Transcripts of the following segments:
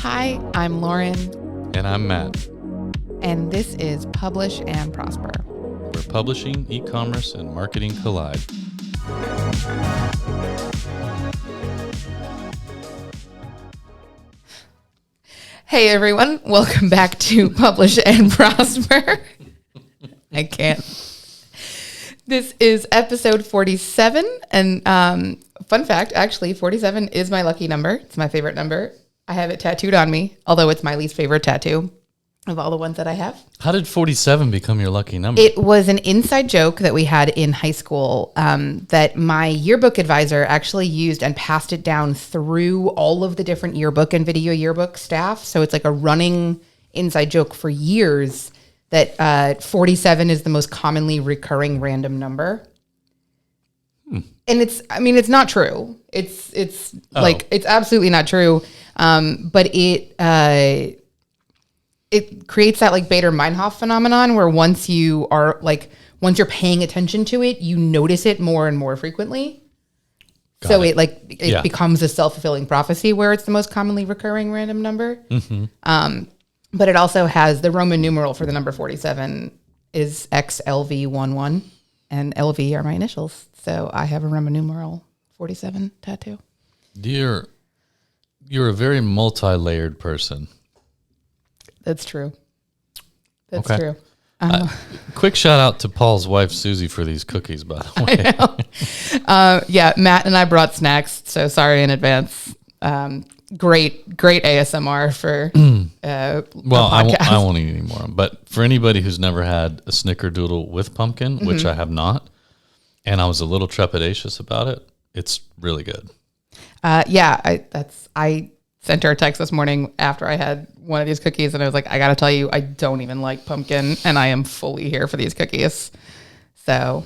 Hi, I'm Lauren. And I'm Matt. And this is Publish and Prosper, Where publishing, e-commerce, and marketing collide. Hey everyone, welcome back to Publish and Prosper. I can't. This is episode 47, and fun fact, actually, 47 is my lucky number. It's my favorite number. I have it tattooed on me, although it's my least favorite tattoo of all the ones that I have. How did 47 become your lucky number? It was an inside joke that we had in high school that my yearbook advisor actually used and passed it down through all of the different yearbook and video yearbook staff. So it's like a running inside joke for years that 47 is the most commonly recurring random number. And it's not true. It's absolutely not true. But it creates that like Bader-Meinhof phenomenon where once you're paying attention to it, you notice it more and more frequently. So it becomes a self-fulfilling prophecy where it's the most commonly recurring random number. Mm-hmm. But it also has the Roman numeral for the number 47 is XLV11, and LV are my initials. So I have a Roman numeral 47 tattoo. You're a very multi-layered person. That's true. That's okay. true. Quick shout out to Paul's wife, Susie, for these cookies, by the way. I know. Matt and I brought snacks, so sorry in advance. Great ASMR for well, I won't eat anymore. But for anybody who's never had a snickerdoodle with pumpkin, which I have not, and I was a little trepidatious about it, it's really good. I sent her a text this morning after I had one of these cookies, and I was like, I got to tell you, I don't even like pumpkin, and I am fully here for these cookies. So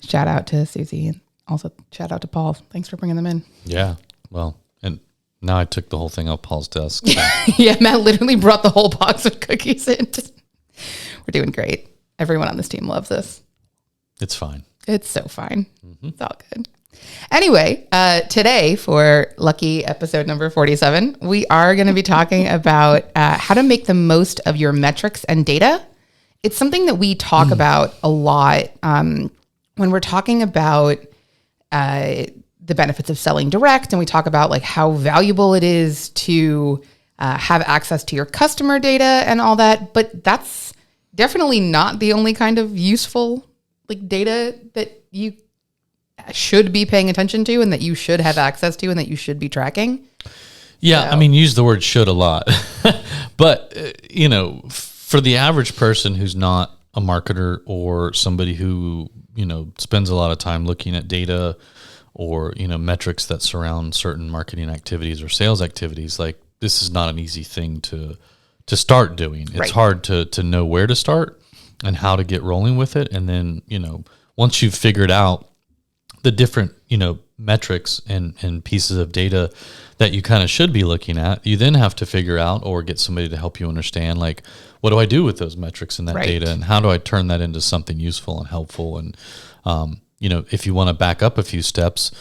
shout out to Susie, and also shout out to Paul. Thanks for bringing them in. Yeah, well, and now I took the whole thing off Paul's desk. So. Yeah, Matt literally brought the whole box of cookies in. We're doing great. Everyone on this team loves this. It's fine. It's so fine. Mm-hmm. It's all good. Anyway, today for lucky episode number 47, we are going to be talking about how to make the most of your metrics and data. It's something that we talk about a lot when we're talking about the benefits of selling direct, and we talk about like how valuable it is to have access to your customer data and all that. But that's definitely not the only kind of useful like data that you should be paying attention to and that you should have access to and that you should be tracking. Yeah, so. I mean, use the word should a lot. But, for the average person who's not a marketer or somebody who, spends a lot of time looking at data or, metrics that surround certain marketing activities or sales activities, like this is not an easy thing to start doing. It's right. hard to know where to start and how to get rolling with it. And then, once you've figured out the different, metrics and pieces of data that you kind of should be looking at, you then have to figure out or get somebody to help you understand, like, what do I do with those metrics and that right. data, and how do I turn that into something useful and helpful? And, if you want to back up a few steps,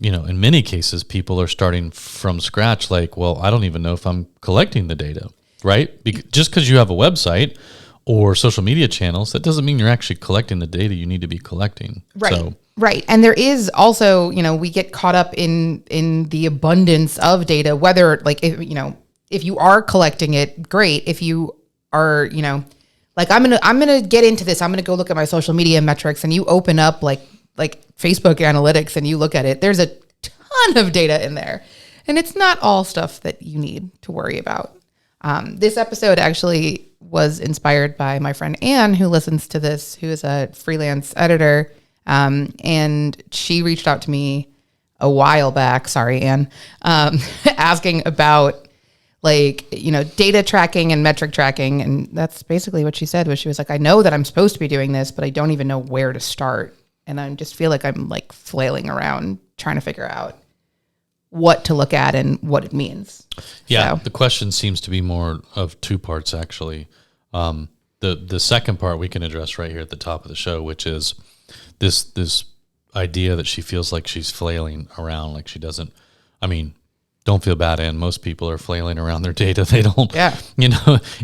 in many cases, people are starting from scratch, like, well, I don't even know if I'm collecting the data, right? Just because you have a website or social media channels, that doesn't mean you're actually collecting the data you need to be collecting. Right. So, right. And there is also, we get caught up in the abundance of data, whether like, if you are collecting it, great. If you are, like I'm going to get into this, I'm going to go look at my social media metrics, and you open up like Facebook analytics and you look at it, there's a ton of data in there, and it's not all stuff that you need to worry about. This episode actually was inspired by my friend Anne, who listens to this, who is a freelance editor. And she reached out to me a while back, sorry, Anne, asking about data tracking and metric tracking. And that's basically what she said, was she was like, I know that I'm supposed to be doing this, but I don't even know where to start. And I just feel like I'm like flailing around trying to figure out what to look at and what it means. Yeah, so. The question seems to be more of two parts, actually. The second part we can address right here at the top of the show, which is this idea that she feels like she's flailing around, like she doesn't don't feel bad. And most people are flailing around their data. They don't, Yeah.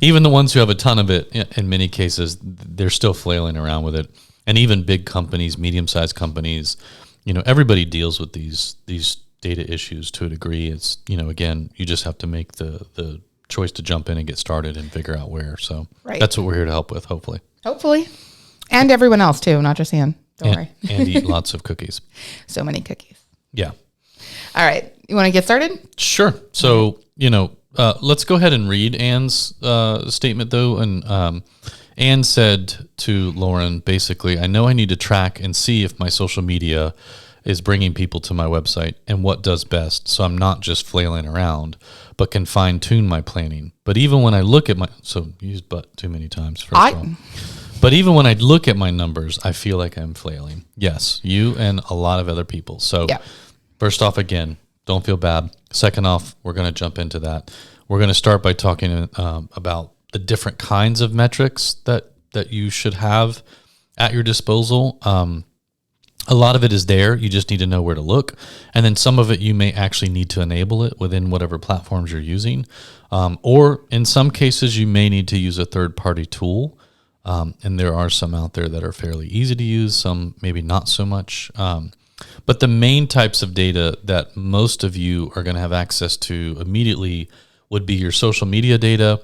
even the ones who have a ton of it, in many cases, they're still flailing around with it. And even big companies, medium-sized companies, everybody deals with these data issues to a degree. It's, again, you just have to make the choice to jump in and get started and figure out where. So that's what we're here to help with, hopefully. Hopefully. And everyone else too, not just Ian. Don't worry. And eat lots of cookies. So many cookies. Yeah. All right. You want to get started? Sure. So, let's go ahead and read Anne's statement, though. And Anne said to Lauren, basically, I know I need to track and see if my social media is bringing people to my website and what does best. So I'm not just flailing around, but can fine tune my planning. But even when I look at so used but too many times, first of all. But even when I look at my numbers, I feel like I'm flailing. Yes, you and a lot of other people. So first off, again, don't feel bad. Second off, we're going to jump into that. We're going to start by talking about the different kinds of metrics that you should have at your disposal. A lot of it is there. You just need to know where to look. And then some of it, you may actually need to enable it within whatever platforms you're using. Or in some cases, you may need to use a third-party tool. And there are some out there that are fairly easy to use, some maybe not so much. But the main types of data that most of you are going to have access to immediately would be your social media data.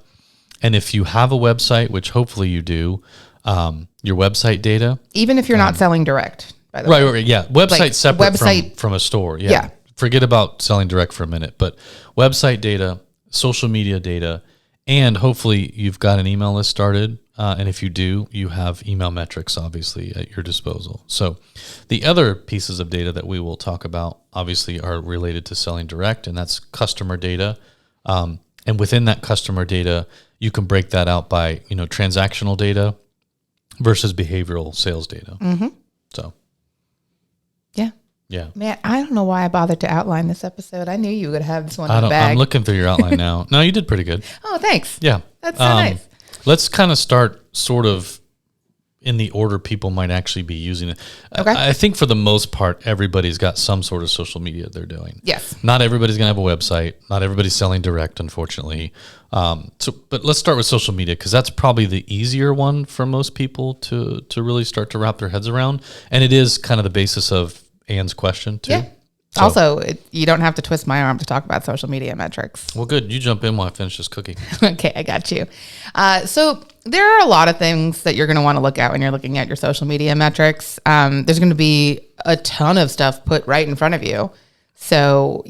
And if you have a website, which hopefully you do, your website data. Even if you're not selling direct, by the way. Right, yeah. Website separate from a store. Yeah. Forget about selling direct for a minute. But website data, social media data, and hopefully you've got an email list started. And if you do, you have email metrics, obviously, at your disposal. So the other pieces of data that we will talk about, obviously, are related to selling direct, and that's customer data. And within that customer data, you can break that out by, transactional data versus behavioral sales data. Mm-hmm. So. Yeah. Man, I don't know why I bothered to outline this episode. I knew you would have this one in the bag. I'm looking through your outline now. No, you did pretty good. Oh, thanks. Yeah. That's so nice. Let's kind of start sort of in the order people might actually be using it. Okay. I think for the most part, everybody's got some sort of social media they're doing. Yes. Not everybody's going to have a website. Not everybody's selling direct, unfortunately. But let's start with social media because that's probably the easier one for most people to really start to wrap their heads around. And it is kind of the basis of Anne's question too. Yeah. So, also, you don't have to twist my arm to talk about social media metrics. Well, good. You jump in while I finish this cookie. Okay, I got you. So there are a lot of things that you're going to want to look at when you're looking at your social media metrics. There's going to be a ton of stuff put right in front of you. So,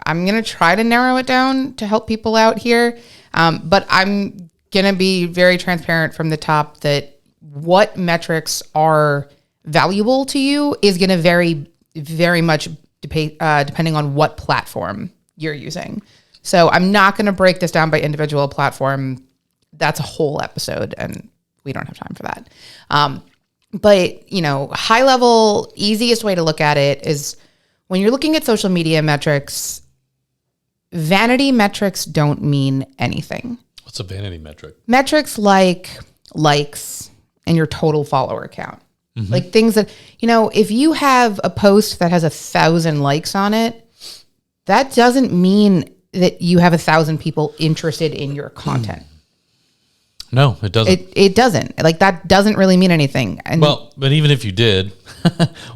I'm going to try to narrow it down to help people out here. But I'm going to be very transparent from the top that what metrics are valuable to you is going to vary very much depending on what platform you're using. So I'm not going to break this down by individual platform. That's a whole episode, and we don't have time for that. But, high level, easiest way to look at it is when you're looking at social media metrics, vanity metrics don't mean anything. What's a vanity metric? Metrics like likes and your total follower count. Mm-hmm. Like things that, if you have a post that has 1,000 likes on it, that doesn't mean that you have 1,000 people interested in your content. No, it doesn't. It doesn't. Like that doesn't really mean anything. And but even if you did,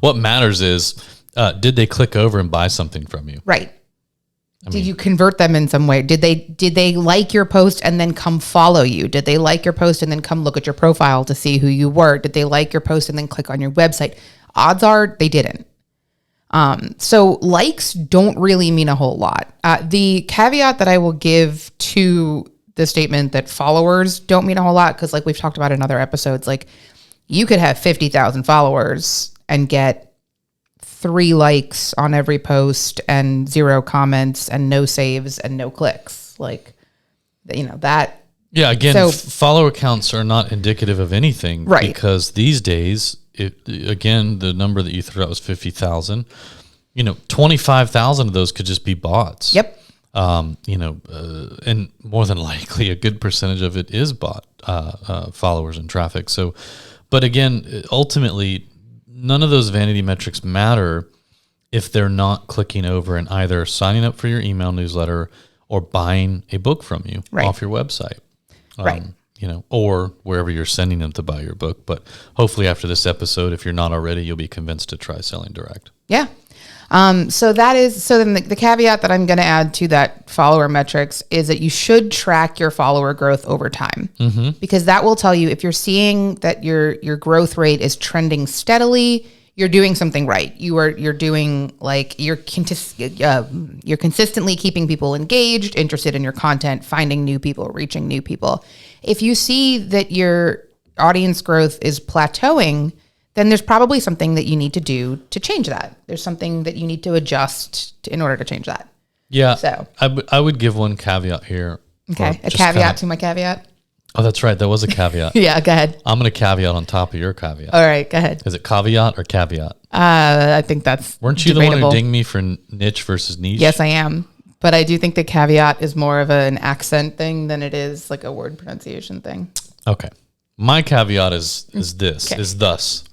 what matters is, did they click over and buy something from you? Right. Did you convert them in some way? Did they like your post and then come follow you? Did they like your post and then come look at your profile to see who you were? Did they like your post and then click on your website? Odds are they didn't. So likes don't really mean a whole lot. The caveat that I will give to the statement that followers don't mean a whole lot, because like we've talked about in other episodes, like you could have 50,000 followers and get 3 likes on every post and 0 comments and no saves and no clicks. Like, that. Yeah, again, follower counts are not indicative of anything. Right. Because these days, again, the number that you threw out was 50,000. 25,000 of those could just be bots. Yep. And more than likely a good percentage of it is bot followers and traffic. So, but again, ultimately, none of those vanity metrics matter if they're not clicking over and either signing up for your email newsletter or buying a book from you off your website. Right. Or wherever you're sending them to buy your book. But hopefully after this episode, if you're not already, you'll be convinced to try selling direct. Yeah. So then the caveat that I'm going to add to that follower metrics is that you should track your follower growth over time, because that will tell you if you're seeing that your growth rate is trending steadily, you're doing something right. You're consistently keeping people engaged, interested in your content, finding new people, reaching new people. If you see that your audience growth is plateauing, then there's probably something that you need to do to change that. There's something that you need to adjust in order to change that. Yeah. So I would give one caveat here. Okay. A caveat to my caveat. Oh, that's right. That was a caveat. Yeah, go ahead. I'm going to caveat on top of your caveat. All right, go ahead. Is it caveat or caveat? I think that's Weren't you debatable. the one who dinged me for niche versus niche? Yes, I am. But I do think the caveat is more of an accent thing than it is like a word pronunciation thing. Okay. My caveat is thus.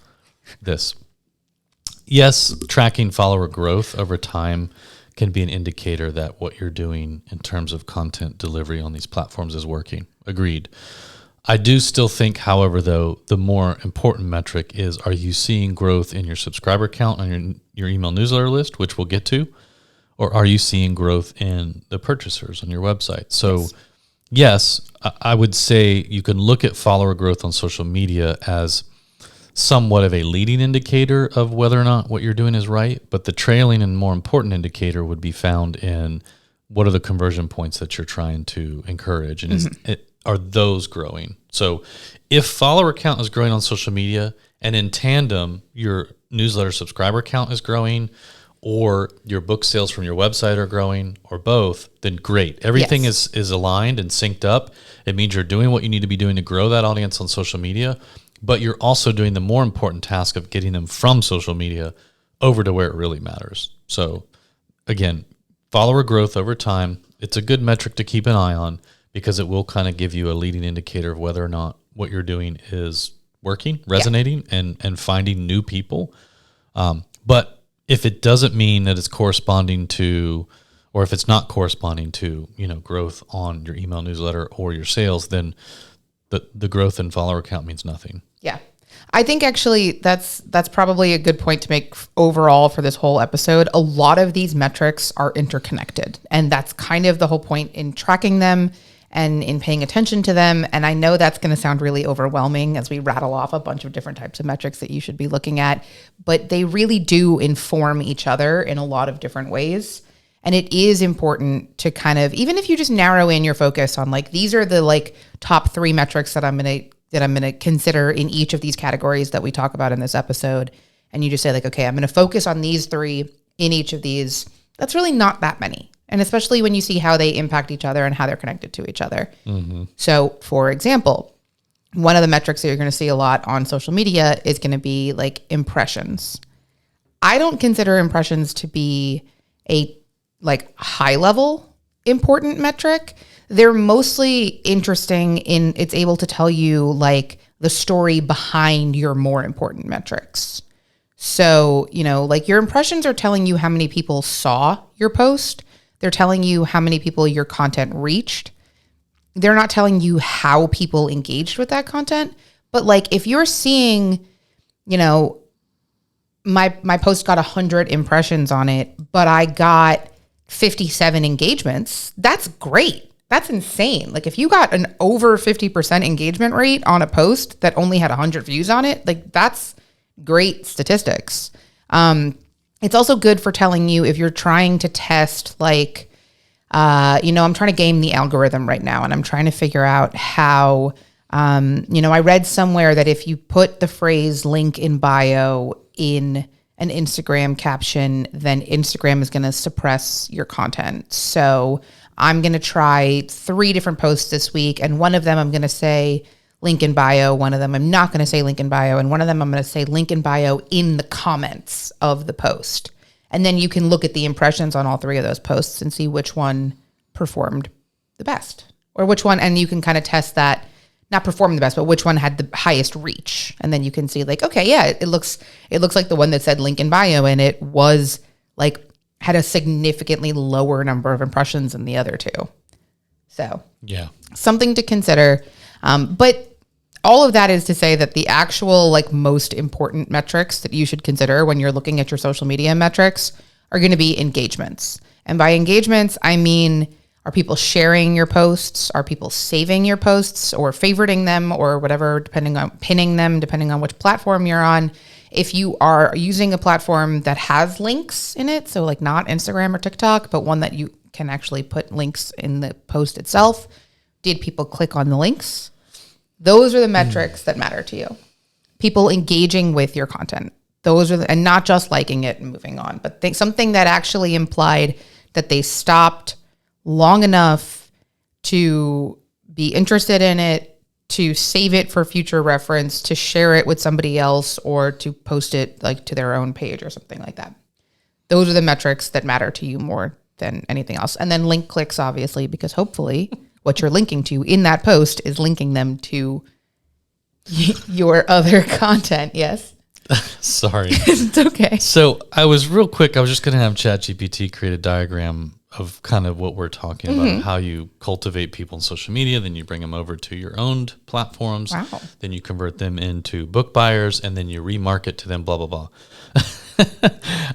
Yes, tracking follower growth over time can be an indicator that what you're doing in terms of content delivery on these platforms is working. Agreed. I do still think, however, though, the more important metric is, are you seeing growth in your subscriber count on your email newsletter list, which we'll get to, or are you seeing growth in the purchasers on your website? So yes, I would say you can look at follower growth on social media as somewhat of a leading indicator of whether or not what you're doing is right, but the trailing and more important indicator would be found in what are the conversion points that you're trying to encourage, and are those growing? So if follower count is growing on social media and in tandem your newsletter subscriber count is growing, or your book sales from your website are growing, or both, then great. Everything is aligned and synced up. It means you're doing what you need to be doing to grow that audience on social media, but you're also doing the more important task of getting them from social media over to where it really matters. So again, follower growth over time, it's a good metric to keep an eye on because it will kind of give you a leading indicator of whether or not what you're doing is working, resonating, and finding new people. But if it doesn't mean that it's corresponding to, or if it's not corresponding to, growth on your email newsletter or your sales, then the growth in follower count means nothing. Yeah. I think actually that's probably a good point to make overall for this whole episode. A lot of these metrics are interconnected, and that's kind of the whole point in tracking them and in paying attention to them. And I know that's going to sound really overwhelming as we rattle off a bunch of different types of metrics that you should be looking at, but they really do inform each other in a lot of different ways. And it is important to kind of, even if you just narrow in your focus on like, these are the like top 3 metrics that I'm going to consider in each of these categories that we talk about in this episode. And you just say like, okay, I'm going to focus on these 3 in each of these. That's really not that many. And especially when you see how they impact each other and how they're connected to each other. Mm-hmm. So for example, one of the metrics that you're going to see a lot on social media is going to be like impressions. I don't consider impressions to be a like high level important metric. They're mostly interesting in it's able to tell you like the story behind your more important metrics. So, like your impressions are telling you how many people saw your post. They're telling you how many people your content reached. They're not telling you how people engaged with that content. But like if you're seeing, my post got 100 impressions on it, but I got 57 engagements, that's great. That's insane. Like if you got an over 50% engagement rate on a post that only had 100 views on it, like that's great statistics. It's also good for telling you if you're trying to test like, I'm trying to game the algorithm right now and I'm trying to figure out how, I read somewhere that if you put the phrase link in bio in an Instagram caption, then Instagram is going to suppress your content. So I'm going to try 3 different posts this week. And one of them I'm going to say link in bio. One of them I'm not going to say link in bio. And one of them I'm going to say link in bio in the comments of the post. And then you can look at the impressions on all 3 of those posts and see which one performed the best or which one. And you can kind of test that, not perform the best, but which one had the highest reach. And then you can see like, okay, yeah, it looks like the one that said link in bio and it was like had a significantly lower number of impressions than the other two. So yeah, something to consider. But all of that is to say that the actual like most important metrics that you should consider when you're looking at your social media metrics are going to be engagements. And by engagements, I mean, are people sharing your posts? Are people saving your posts or favoriting them or whatever, depending on pinning them, depending on which platform you're on? If you are using a platform that has links in it, so like not Instagram or TikTok, but one that you can actually put links in the post itself, did people click on the links? Those are the metrics that matter to you. People engaging with your content. Those are and not just liking it and moving on, but something that actually implied that they stopped long enough to be interested in it, to save it for future reference, to share it with somebody else, or to post it like to their own page or something like that. Those are the metrics that matter to you more than anything else. And then link clicks, obviously, because hopefully what you're linking to in that post is linking them to your other content. Yes. Sorry. It's okay. So I was just going to have ChatGPT create a diagram of kind of what we're talking about, how you cultivate people on social media, then you bring them over to your owned platforms, Wow. Then you convert them into book buyers, and then you remarket to them, blah, blah, blah.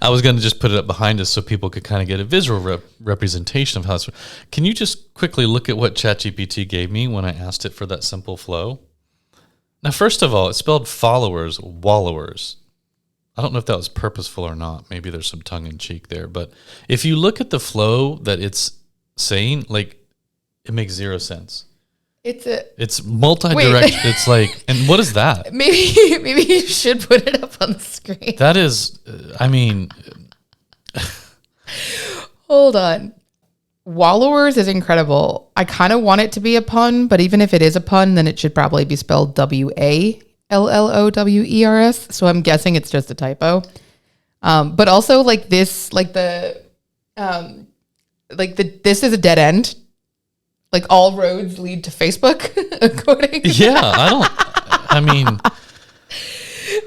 I was going to just put it up behind us so people could kind of get a visual representation of how it's. Can you just quickly look at what ChatGPT gave me when I asked it for that simple flow? Now, first of all, it spelled followers, wallowers. I don't know if that was purposeful or not. Maybe there's some tongue in cheek there. But if you look at the flow that it's saying, like, it makes zero sense. It's multi-direction. It's like, and what is that? Maybe you should put it up on the screen. That is, I mean. Hold on. Wallowers is incredible. I kind of want it to be a pun, but even if it is a pun, then it should probably be spelled WALLOWERS. So I'm guessing it's just a typo. But also like this, this is a dead end. Like all roads lead to Facebook, according to I mean.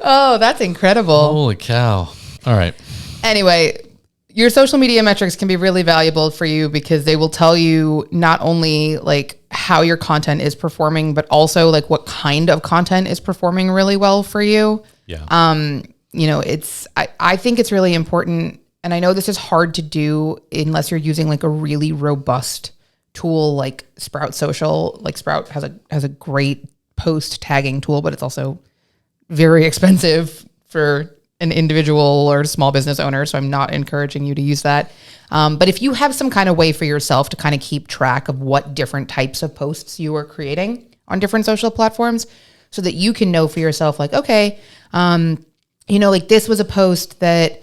Oh, that's incredible. Holy cow. All right. Anyway, your social media metrics can be really valuable for you because they will tell you not only like how your content is performing, but also like what kind of content is performing really well for you. Yeah. I think it's really important. And I know this is hard to do unless you're using like a really robust tool like Sprout Social. Like Sprout has a great post tagging tool, but it's also very expensive for an individual or small business owner. So I'm not encouraging you to use that. But if you have some kind of way for yourself to kind of keep track of what different types of posts you are creating on different social platforms so that you can know for yourself, like, okay, like this was a post that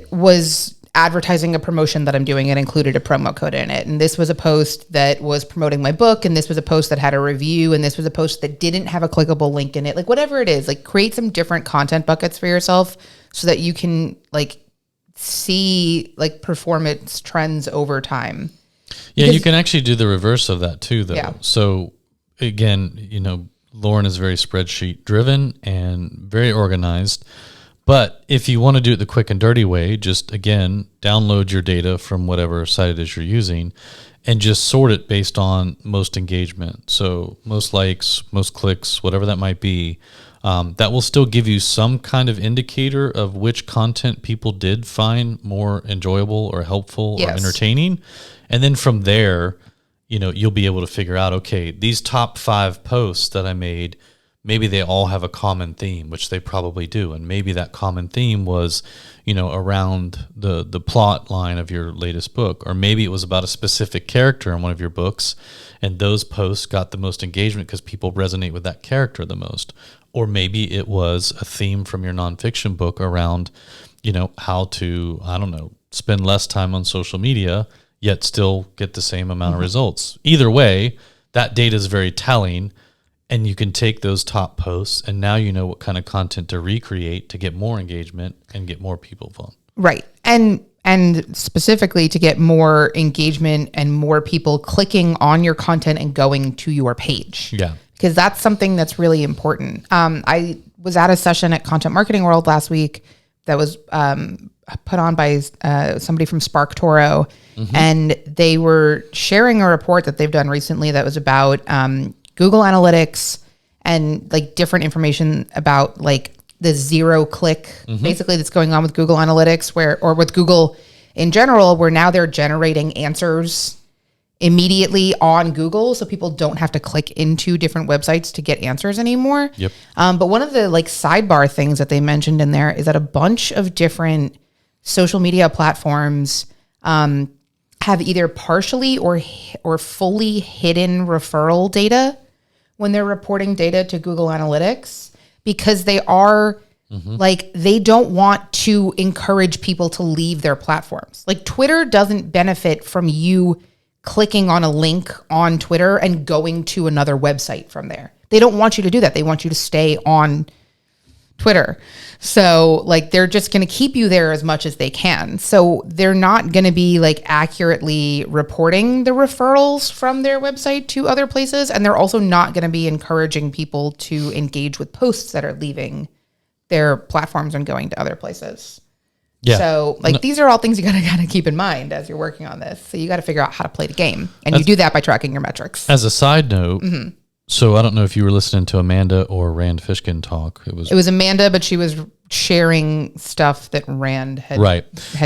was advertising a promotion that I'm doing and included a promo code in it. And this was a post that was promoting my book. And this was a post that had a review. And this was a post that didn't have a clickable link in it. Like whatever it is, like create some different content buckets for yourself so that you can like see like performance trends over time. Yeah, you can actually do the reverse of that too, though. Yeah. So again, Lauren is very spreadsheet driven and very organized. But if you want to do it the quick and dirty way, just, again, download your data from whatever site it is you're using and just sort it based on most engagement. So most likes, most clicks, whatever that might be. That will still give you some kind of indicator of which content people did find more enjoyable or helpful or entertaining. And then from there, you'll be able to figure out, okay, these top 5 posts that I made, maybe they all have a common theme, which they probably do. And maybe that common theme was, around the plot line of your latest book. Or maybe it was about a specific character in one of your books, and those posts got the most engagement because people resonate with that character the most. Or maybe it was a theme from your nonfiction book around, how to, spend less time on social media, yet still get the same amount of results. Either way, that data is very telling. And you can take those top posts, and now you know what kind of content to recreate to get more engagement and get more people involved. Right. And specifically to get more engagement and more people clicking on your content and going to your page. Yeah. Because that's something that's really important. I was at a session at Content Marketing World last week that was put on by somebody from SparkToro, and they were sharing a report that they've done recently that was about Google Analytics and like different information about like the zero click basically that's going on with Google Analytics or with Google in general, where now they're generating answers immediately on Google, so people don't have to click into different websites to get answers anymore. Yep. But one of the like sidebar things that they mentioned in there is that a bunch of different social media platforms have either partially or fully hidden referral data when they're reporting data to Google Analytics, because they are like, they don't want to encourage people to leave their platforms. Like Twitter doesn't benefit from you clicking on a link on Twitter and going to another website from there. They don't want you to do that. They want you to stay on Twitter. So like, they're just going to keep you there as much as they can. So they're not going to be like accurately reporting the referrals from their website to other places. And they're also not going to be encouraging people to engage with posts that are leaving their platforms and going to other places. Yeah. So like these are all things you got to kind of keep in mind as you're working on this. So you got to figure out how to play the game, and you do that by tracking your metrics. As a side note, so I don't know if you were listening to Amanda or Rand Fishkin talk. It was Amanda, but she was sharing stuff that Rand had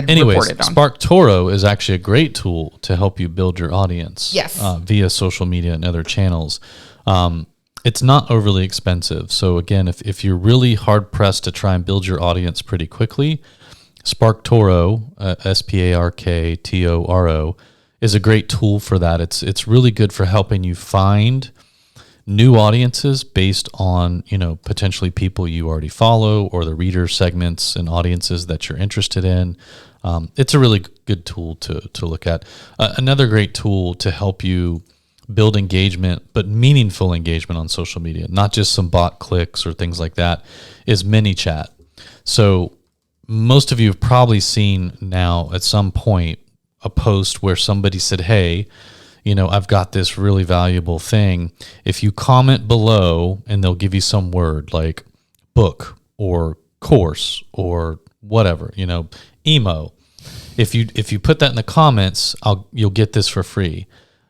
Anyways, reported on. SparkToro is actually a great tool to help you build your audience. Yes. Via social media and other channels. It's not overly expensive. So again, if you're really hard pressed to try and build your audience pretty quickly, SparkToro, SparkToro, is a great tool for that. It's really good for helping you find new audiences based on, potentially people you already follow or the reader segments and audiences that you're interested in. It's a really good tool to look at. Another great tool to help you build engagement, but meaningful engagement on social media, not just some bot clicks or things like that, is ManyChat. So most of you have probably seen now at some point a post where somebody said, hey, I've got this really valuable thing. If you comment below, and they'll give you some word like book or course or whatever, emo. If you put that in the comments, you'll get this for free.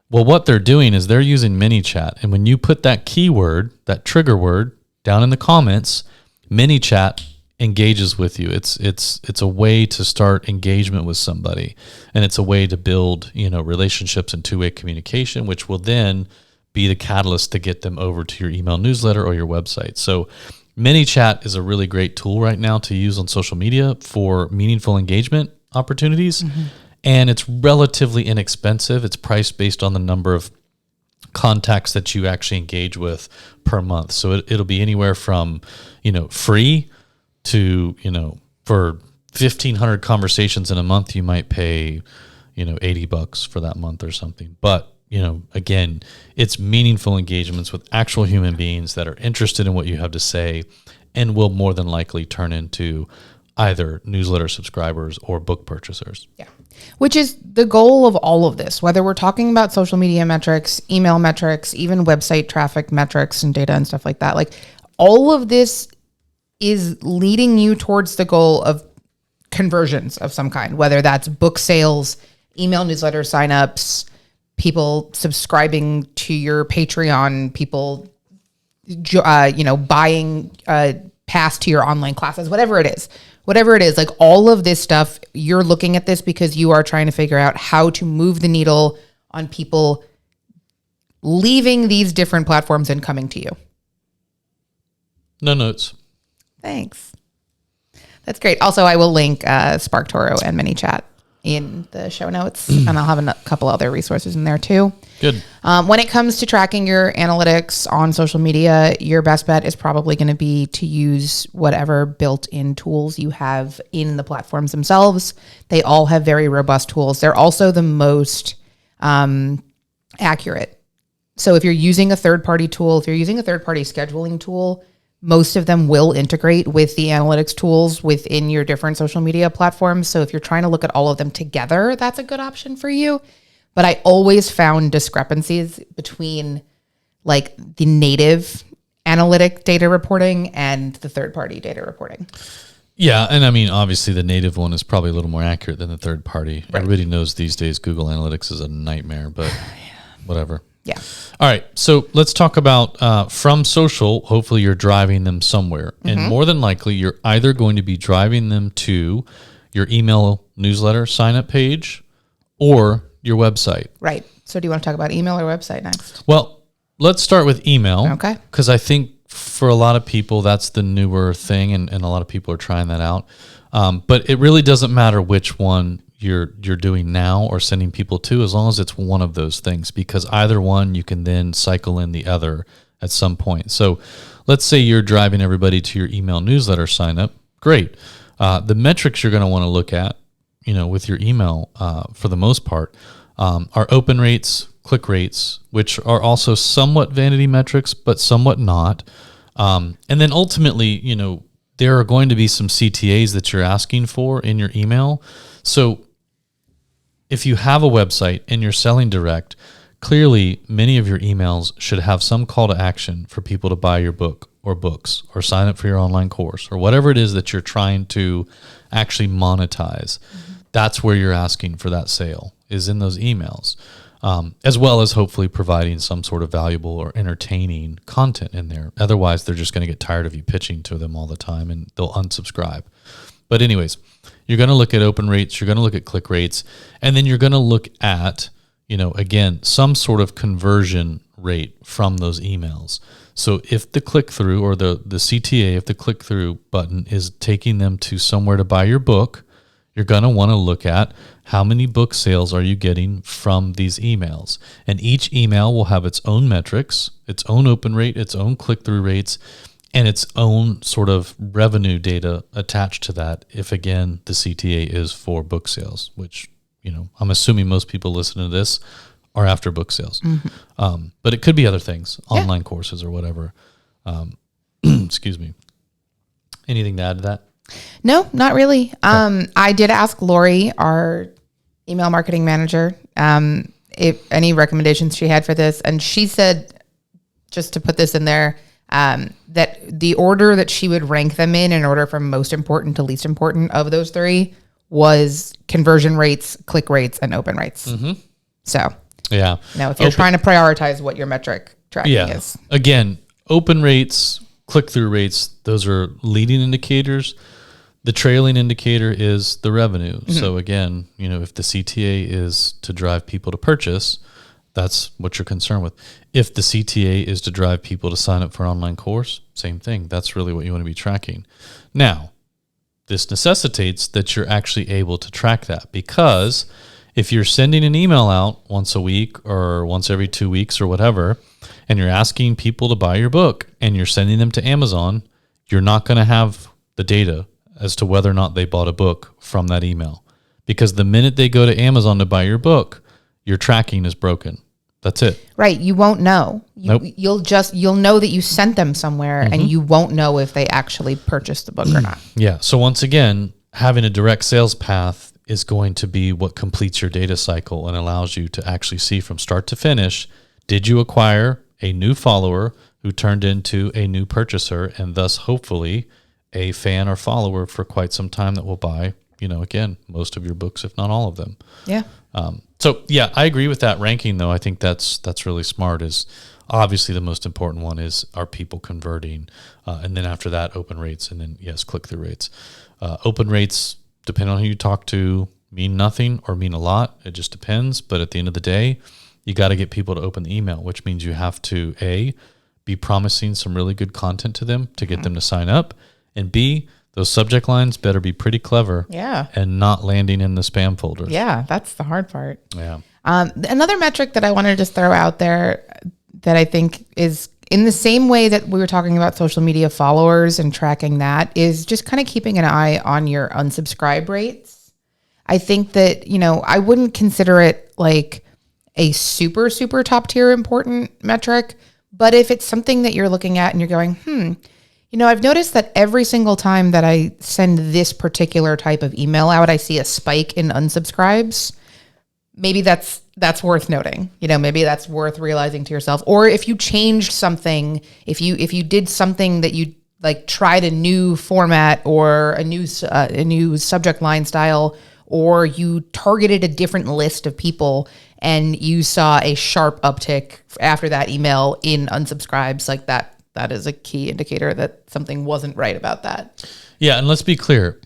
Well, what they're doing is they're using ManyChat. And when you put that keyword, that trigger word down in the comments, ManyChat engages with you. It's a way to start engagement with somebody, and it's a way to build relationships and two-way communication, which will then be the catalyst to get them over to your email newsletter or your website. So ManyChat is a really great tool right now to use on social media for meaningful engagement opportunities, and it's relatively inexpensive. It's priced based on the number of contacts that you actually engage with per month. So it'll be anywhere from free to, for 1,500 conversations in a month, you might pay, $80 for that month or something. But, again, it's meaningful engagements with actual human beings that are interested in what you have to say and will more than likely turn into either newsletter subscribers or book purchasers. Yeah. Which is the goal of all of this, whether we're talking about social media metrics, email metrics, even website traffic metrics and data and stuff like that. Like all of this is leading you towards the goal of conversions of some kind, whether that's book sales, email newsletter signups, people subscribing to your Patreon, people, buying pass to your online classes, whatever it is, like all of this stuff, you're looking at this because you are trying to figure out how to move the needle on people leaving these different platforms and coming to you. No notes. Thanks. That's great. Also, I will link SparkToro and ManyChat in the show notes, and I'll have a couple other resources in there too. Good. When it comes to tracking your analytics on social media, your best bet is probably going to be to use whatever built-in tools you have in the platforms themselves. They all have very robust tools. They're also the most accurate. So if you're using a third-party tool, if you're using a third-party scheduling tool, most of them will integrate with the analytics tools within your different social media platforms. So if you're trying to look at all of them together, that's a good option for you. But I always found discrepancies between like the native analytic data reporting and the third-party data reporting. Yeah, and I mean, obviously, the native one is probably a little more accurate than the third party. Right. Everybody knows these days Google Analytics is a nightmare, but whatever. Yeah. All right, so let's talk about from social. Hopefully, you're driving them somewhere, and more than likely, you're either going to be driving them to your email newsletter sign-up page or your website. Right. So, do you want to talk about email or website next? Well, let's start with email. Okay. Because I think for a lot of people, that's the newer thing, and a lot of people are trying that out. But it really doesn't matter which one you're doing now or sending people to, as long as it's one of those things, because either one you can then cycle in the other at some point. So let's say you're driving everybody to your email newsletter sign up. Great. The metrics you're going to want to look at, with your email for the most part, are open rates, click rates, which are also somewhat vanity metrics, but somewhat not. And then ultimately, there are going to be some CTAs that you're asking for in your email. So if you have a website and you're selling direct, clearly many of your emails should have some call to action for people to buy your book or books or sign up for your online course or whatever it is that you're trying to actually monetize. That's where you're asking for that sale, is in those emails. As well as hopefully providing some sort of valuable or entertaining content in there. Otherwise, they're just going to get tired of you pitching to them all the time and they'll unsubscribe. But anyways, you're going to look at open rates, you're going to look at click rates, and then you're going to look at, again, some sort of conversion rate from those emails. So if the click-through or the CTA, if the click-through button is taking them to somewhere to buy your book, you're going to want to look at how many book sales are you getting from these emails. And each email will have its own metrics, its own open rate, its own click-through rates, and its own sort of revenue data attached to that if, again, the CTA is for book sales, which, I'm assuming most people listening to this are after book sales. But it could be other things, online courses or whatever. Excuse me. Anything to add to that? No, not really. Okay. I did ask Lori, our email marketing manager, if any recommendations she had for this. And she said, just to put this in there, that the order that she would rank them in order from most important to least important of those three was conversion rates, click rates, and open rates. So, yeah. If you're trying to prioritize what your metric tracking is. Again, open rates, click-through rates, those are leading indicators. The trailing indicator is the revenue. So again, if the CTA is to drive people to purchase, that's what you're concerned with. If the CTA is to drive people to sign up for an online course, same thing. That's really what you want to be tracking. Now, this necessitates that you're actually able to track that, because if you're sending an email out once a week or once every 2 weeks or whatever, and you're asking people to buy your book and you're sending them to Amazon, you're not going to have the data as to whether or not they bought a book from that email. Because the minute they go to Amazon to buy your book, your tracking is broken. That's it. Right. You won't know. Nope. You'll know that you sent them somewhere and you won't know if they actually purchased the book or not. Yeah. So once again, having a direct sales path is going to be what completes your data cycle and allows you to actually see from start to finish, did you acquire a new follower who turned into a new purchaser and thus hopefully a fan or follower for quite some time that will buy, again, most of your books, if not all of them. Yeah. So yeah, I agree with that ranking though. I think that's really smart. Is obviously the most important one is, are people converting? And then after that, open rates, and then yes, click-through rates. Open rates, depending on who you talk to, mean nothing or mean a lot. It just depends. But at the end of the day, you got to get people to open the email, which means you have to be promising some really good content to them to get them to sign up. And B, those subject lines better be pretty clever. Yeah. And not landing in the spam folders. Yeah, that's the hard part. Yeah. Another metric that I want to just throw out there that I think is in the same way that we were talking about social media followers and tracking that is just kind of keeping an eye on your unsubscribe rates. I think that, I wouldn't consider it like a super, super top tier important metric, but if it's something that you're looking at and you're going, I've noticed that every single time that I send this particular type of email out, I see a spike in unsubscribes. Maybe that's worth noting. Maybe that's worth realizing to yourself. Or if you changed something, if you did something that you like tried a new format or a new subject line style, or you targeted a different list of people and you saw a sharp uptick after that email in unsubscribes, like that is a key indicator that something wasn't right about that. Yeah, and let's be clear.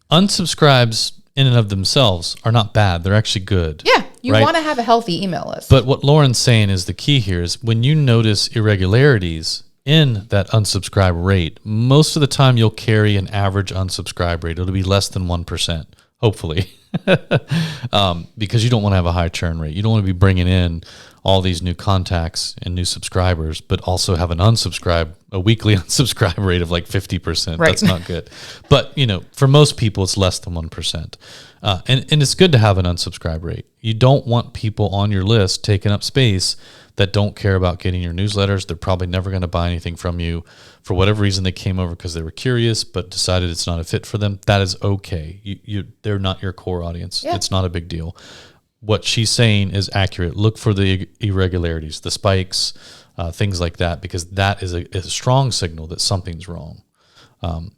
Unsubscribes in and of themselves are not bad. They're actually good. Yeah, you right? want to have a healthy email list. But what Lauren's saying is the key here is when you notice irregularities in that unsubscribe rate, most of the time you'll carry an average unsubscribe rate. It'll be less than 1%, hopefully, because you don't want to have a high churn rate. You don't want to be bringing in all these new contacts and new subscribers, but also have a weekly unsubscribe rate of like 50%. Right. That's not good. But, for most people, it's less than 1%. And it's good to have an unsubscribe rate. You don't want people on your list taking up space that don't care about getting your newsletters. They're probably never going to buy anything from you. For whatever reason, they came over because they were curious, but decided it's not a fit for them. That is okay. They're not your core audience. Yeah. It's not a big deal. What she's saying is accurate. Look for the irregularities, the spikes, things like that, because that is a strong signal that something's wrong.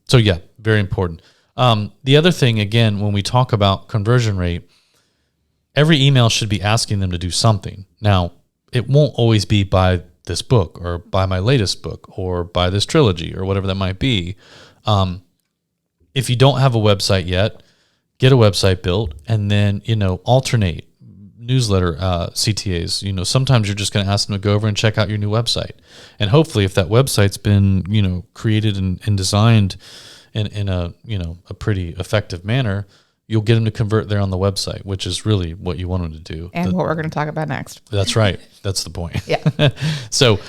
So yeah, very important. The other thing, again, when we talk about conversion rate, every email should be asking them to do something. Now, it won't always be buy this book or buy my latest book or buy this trilogy or whatever that might be. If you don't have a website yet, get a website built and then, alternate newsletter CTAs. Sometimes you're just going to ask them to go over and check out your new website. And hopefully if that website's been, created and designed in a pretty effective manner, you'll get them to convert there on the website, which is really what you want them to do. And what we're going to talk about next. That's right. That's the point. Yeah. So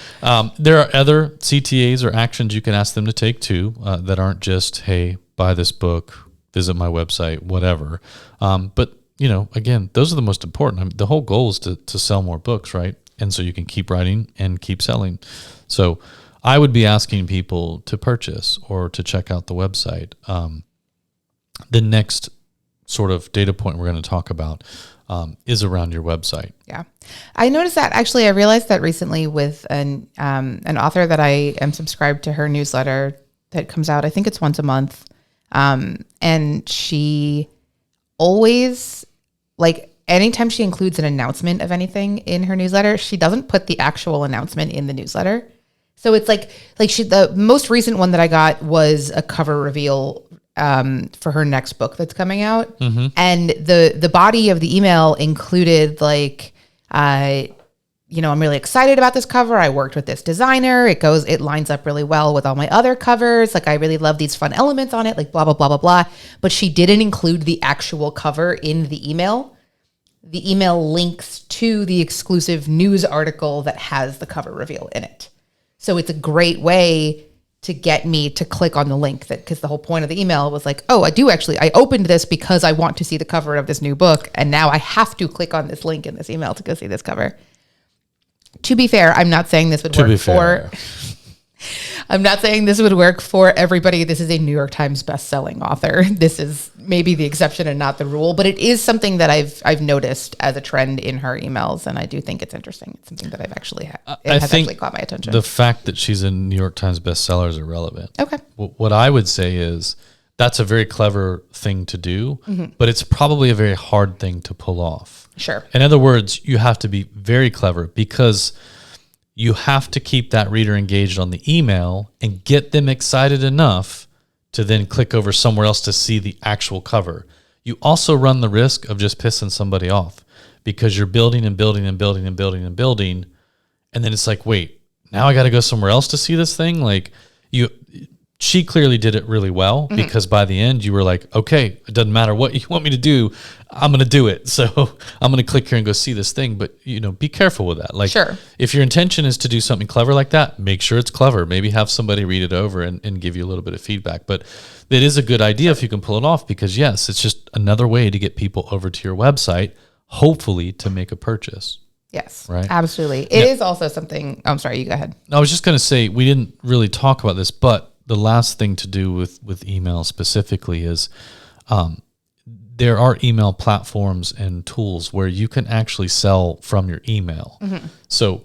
there are other CTAs or actions you can ask them to take too that aren't just, hey, buy this book, visit my website, whatever. But, again, those are the most important. The whole goal is to sell more books, right? And so you can keep writing and keep selling. So I would be asking people to purchase or to check out the website. The next sort of data point we're going to talk about is around your website. Yeah. I noticed that actually. I realized that recently with an author that I am subscribed to her newsletter that comes out, I think it's once a month. And she always, like, anytime she includes an announcement of anything in her newsletter, she doesn't put the actual announcement in the newsletter. So it's like the most recent one that I got was a cover reveal for her next book that's coming out. Mm-hmm. And the body of the email included I'm really excited about this cover. I worked with this designer. It lines up really well with all my other covers. Like, I really love these fun elements on it, like blah, blah, blah, blah, blah. But she didn't include the actual cover in the email. The email links to the exclusive news article that has the cover reveal in it. So it's a great way to get me to click on the link, because the whole point of the email was like, oh, I opened this because I want to see the cover of this new book. And now I have to click on this link in this email to go see this cover. To be fair, I'm not saying this would work for I'm not saying this would work for everybody. This is a New York Times best-selling author. This is maybe the exception and not the rule, but it is something that I've noticed as a trend in her emails, and I do think it's interesting. It's something that I've actually actually caught my attention. The fact that she's a New York Times bestseller is irrelevant. Okay. What I would say is that's a very clever thing to do, mm-hmm. but it's probably a very hard thing to pull off. Sure. In other words, you have to be very clever because you have to keep that reader engaged on the email and get them excited enough to then click over somewhere else to see the actual cover. You also run the risk of just pissing somebody off because you're building and building and building and building and building. And then it's like, wait, now I got to go somewhere else to see this thing. She clearly did it really well, mm-hmm. because by the end you were like, okay, it doesn't matter what you want me to do, I'm going to do it. So I'm going to click here and go see this thing. But, be careful with that. Sure. If your intention is to do something clever like that, make sure it's clever. Maybe have somebody read it over and give you a little bit of feedback. But it is a good idea if you can pull it off, because yes, it's just another way to get people over to your website, hopefully to make a purchase. Yes, right. Absolutely. It is also something, I'm sorry, you go ahead. I was just going to say, we didn't really talk about this, but the last thing to do with email specifically is there are email platforms and tools where you can actually sell from your email. Mm-hmm. So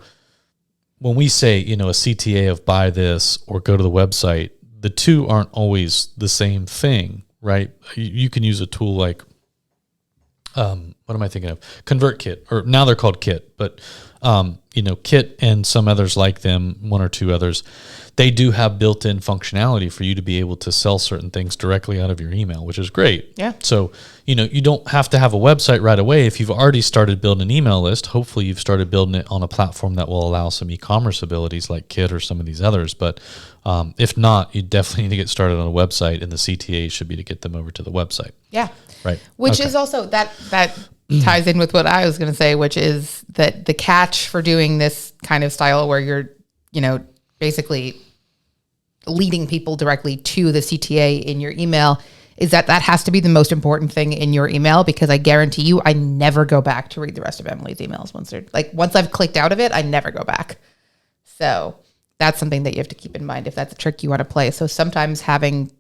when we say, a CTA of buy this or go to the website, the two aren't always the same thing, right? You can use a tool like, what am I thinking of? ConvertKit, or now they're called Kit, but Kit and some others like them, one or two others, they do have built-in functionality for you to be able to sell certain things directly out of your email, which is great. Yeah. So, you don't have to have a website right away. If you've already started building an email list, hopefully you've started building it on a platform that will allow some e-commerce abilities like Kit or some of these others. But if not, you definitely need to get started on a website, and the CTA should be to get them over to the website. Yeah. Right. Which is also that ties in with what I was going to say, which is that the catch for doing this kind of style where you're, basically leading people directly to the CTA in your email is that has to be the most important thing in your email, because I guarantee you, I never go back to read the rest of Emily's emails once I've clicked out of it, I never go back. So that's something that you have to keep in mind if that's a trick you want to play. So sometimes having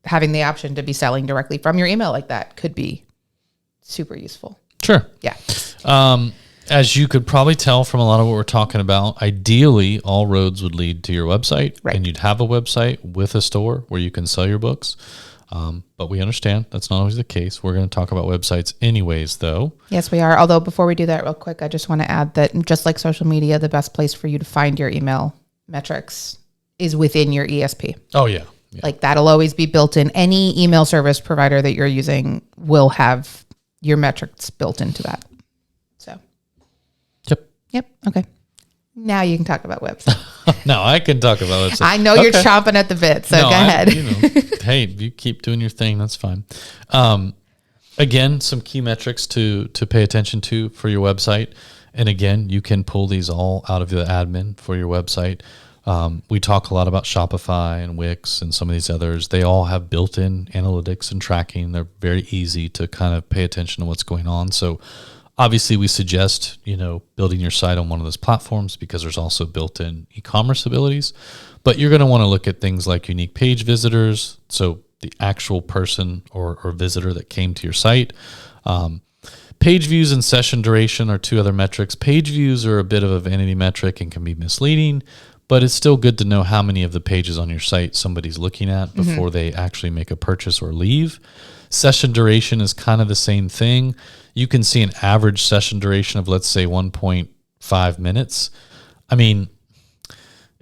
the option to be selling directly from your email like that could be super useful. Sure. Yeah. As you could probably tell from a lot of what we're talking about, ideally all roads would lead to your website, right, and you'd have a website with a store where you can sell your books. But we understand that's not always the case. We're going to talk about websites anyways, though. Yes, we are. Although before we do that real quick, I just want to add that just like social media, the best place for you to find your email metrics is within your ESP. Oh, yeah. Like that'll always be built in. Any email service provider that you're using will have your metrics built into that. So. Yep. Okay. Now you can talk about websites. No, I can talk about websites. I know you're chomping at the bit, so go ahead. Hey, you keep doing your thing. That's fine. Again, some key metrics to pay attention to for your website. And again, you can pull these all out of the admin for your website. We talk a lot about Shopify and Wix and some of these others. They all have built-in analytics and tracking. They're very easy to kind of pay attention to what's going on. So obviously we suggest, building your site on one of those platforms because there's also built-in e-commerce abilities. But you're going to want to look at things like unique page visitors. So the actual person or visitor that came to your site. Page views and session duration are two other metrics. Page views are a bit of a vanity metric and can be misleading, but it's still good to know how many of the pages on your site somebody's looking at before they actually make a purchase or leave. Session duration is kind of the same thing. You can see an average session duration of, let's say, 1.5 minutes. I mean,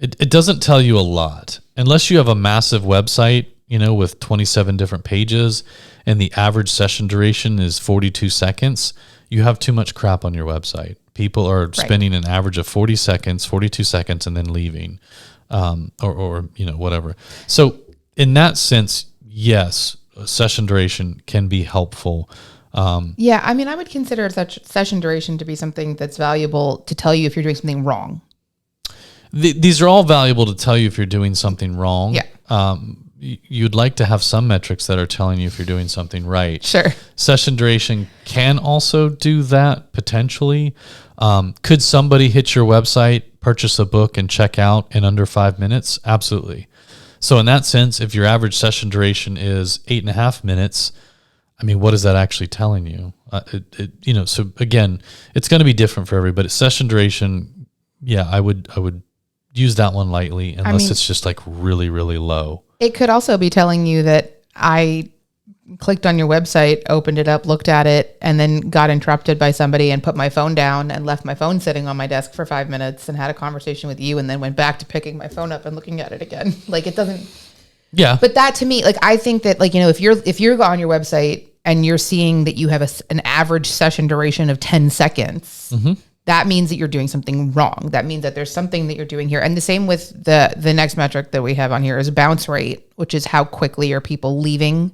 it doesn't tell you a lot. Unless you have a massive website, with 27 different pages and the average session duration is 42 seconds, you have too much crap on your website. People are spending an average of 42 seconds and then leaving, or whatever. So in that sense, yes, session duration can be helpful. Yeah, I mean, I would consider such session duration to be something that's valuable to tell you if you're doing something wrong. These are all valuable to tell you if you're doing something wrong. Yeah. You'd like to have some metrics that are telling you if you're doing something right. Sure. Session duration can also do that potentially. Could somebody hit your website, purchase a book, and check out in under 5 minutes? Absolutely. So in that sense, if your average session duration is 8.5 minutes, I mean, what is that actually telling you? So again, it's going to be different for everybody. Session duration, yeah, I would use that one lightly unless it's just like really, really low. It could also be telling you that I clicked on your website, opened it up, looked at it, and then got interrupted by somebody and put my phone down and left my phone sitting on my desk for 5 minutes and had a conversation with you and then went back to picking my phone up and looking at it again. Like it doesn't. Yeah. But that to me, like, I think that if you're on your website and you're seeing that you have an average session duration of 10 seconds, that means that you're doing something wrong. That means that there's something that you're doing here. And the same with the next metric that we have on here is bounce rate, which is how quickly are people leaving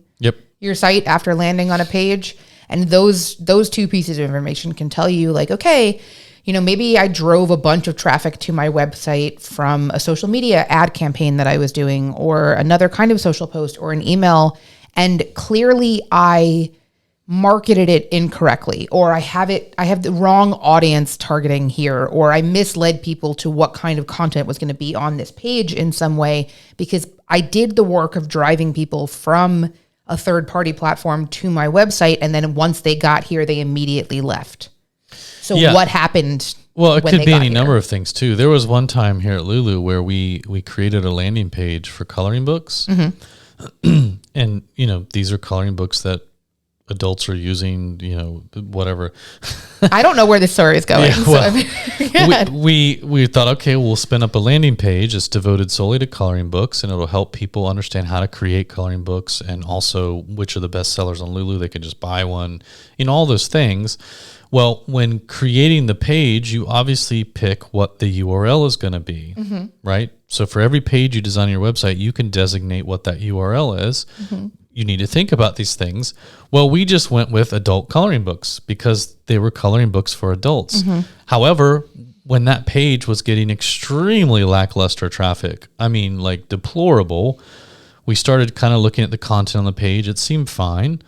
your site after landing on a page. And those two pieces of information can tell you like, okay, maybe I drove a bunch of traffic to my website from a social media ad campaign that I was doing or another kind of social post or an email. And clearly I marketed it incorrectly, or I have the wrong audience targeting here, or I misled people to what kind of content was going to be on this page in some way because I did the work of driving people from a third-party platform to my website, and then once they got here, they immediately left. So what happened Well, it when could they be got any here. number of things too. There was one time here at Lulu where we created a landing page for coloring books. And, these are coloring books that adults are using, whatever. I don't know where this story is going. We thought, okay, we'll spin up a landing page that's devoted solely to coloring books, and it'll help people understand how to create coloring books and also which are the best sellers on Lulu. They can just buy one, all those things. Well, when creating the page, you obviously pick what the URL is going to be, right? So for every page you design on your website, you can designate what that URL is. You need to think about these things. Well, we just went with adult coloring books because they were coloring books for adults. However, when that page was getting extremely lackluster traffic, like deplorable, we started kind of looking at the content on the page. It seemed fine.